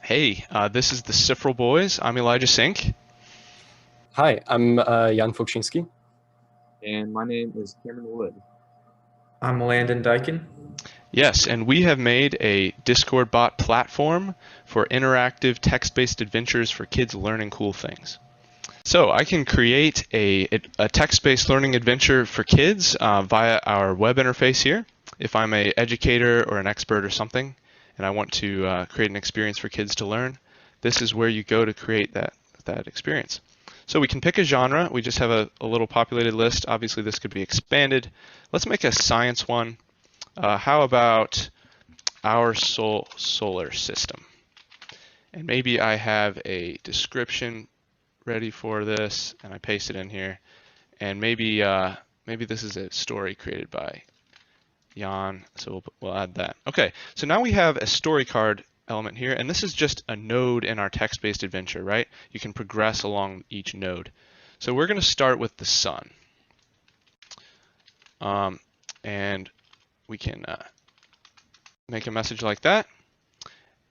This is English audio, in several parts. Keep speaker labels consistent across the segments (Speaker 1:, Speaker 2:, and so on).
Speaker 1: Hey, this is the CFRL Boys. I'm Elijah Sink.
Speaker 2: Hi, I'm Jan Fuchsinski.
Speaker 3: And my name is Cameron Wood.
Speaker 4: I'm Landon Dyken.
Speaker 1: Yes, and we have made a Discord bot platform for interactive text-based adventures for kids learning cool things. So I can create a text-based learning adventure for kids via our web interface here. If I'm an educator or an expert or something, and I want to create an experience for kids to learn, this is where you go to create that experience. So we can pick a genre. We just have a little populated list. Obviously, this could be expanded. Let's make a science one. How about our solar system? And maybe I have a description ready for this, and I paste it in here. And maybe this is a story created by Jan, so we'll add that. Okay, so now we have a story card element here, and this is just a node in our text-based adventure, right? You can progress along each node. So we're going to start with the sun. And we can make a message like that,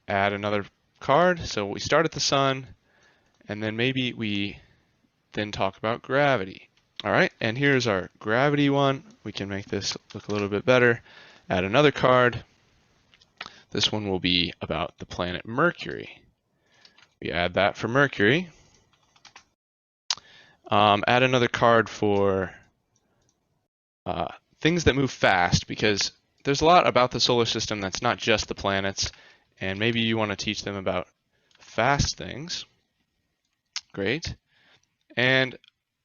Speaker 1: add another card. So we start at the sun, and then maybe we then talk about gravity. All right, and here's our gravity one. We can make this look a little bit better. Add another card. This one will be about the planet Mercury. We add that for Mercury. Add another card for things that move fast, because there's a lot about the solar system that's not just the planets, and maybe you want to teach them about fast things. Great. And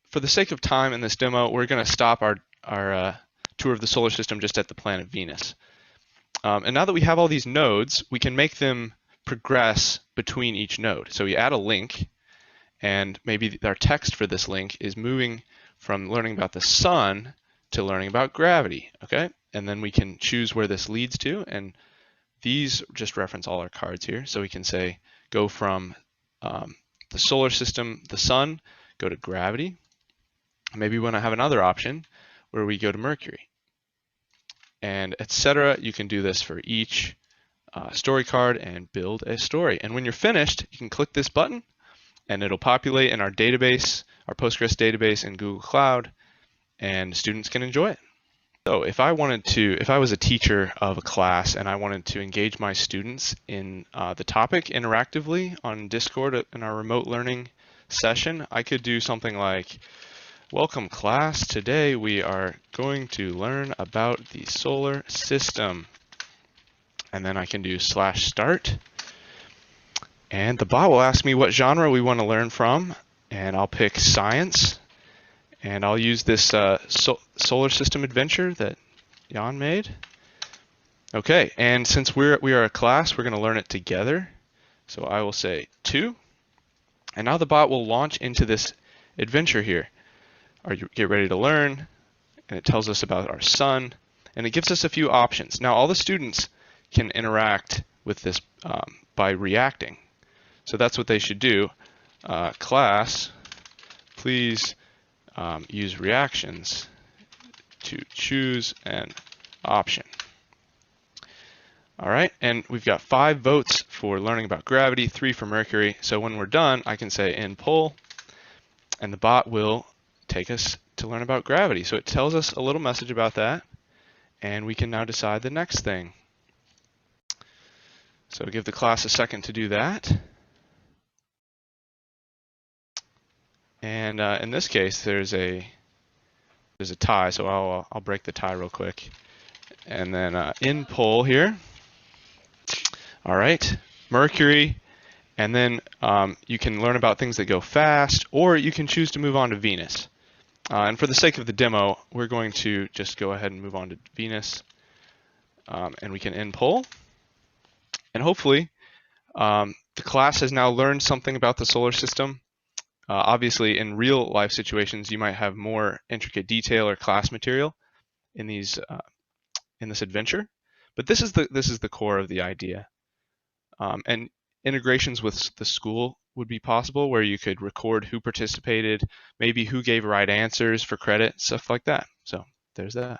Speaker 1: for the sake of time in this demo, we're going to stop our tour of the solar system just at the planet Venus. And now that we have all these nodes, we can make them progress between each node. So we add a link, and maybe our text for this link is moving from learning about the sun to learning about gravity, okay? And then we can choose where this leads to, and these just reference all our cards here. So we can say, go from the solar system, the sun, go to gravity. Maybe we want to have another option where we go to Mercury, and etc. You can do this for each story card and build a story. And when you're finished, you can click this button, and it'll populate in our database, our Postgres database in Google Cloud, and students can enjoy it. So if I was a teacher of a class and I wanted to engage my students in the topic interactively on Discord in our remote learning session, I could do something like, welcome class, today we are going to learn about the solar system. And then I can do /start. And the bot will ask me what genre we want to learn from, and I'll pick science. And I'll use this solar system adventure that Jan made. Okay, and since we are a class, we're going to learn it together. So I will say 2. And now the bot will launch into this adventure here. Get ready to learn, and it tells us about our sun, and it gives us a few options. Now all the students can interact with this by reacting. So that's what they should do. Class, please use reactions to choose an option. All right, and we've got 5 votes for learning about gravity, 3 for Mercury. So when we're done, I can say in poll, and the bot will take us to learn about gravity. So it tells us a little message about that, and we can now decide the next thing. So give the class a second to do that. And in this case, there's a tie, so I'll break the tie real quick. And then in poll here. All right, Mercury, and then you can learn about things that go fast, or you can choose to move on to Venus. And for the sake of the demo, we're going to just go ahead and move on to Venus, and we can end poll. And hopefully, the class has now learned something about the solar system. Obviously, in real life situations, you might have more intricate detail or class material in these in this adventure, but this is the core of the idea. And integrations with the school would be possible, where you could record who participated, maybe who gave right answers for credit, stuff like that. So there's that.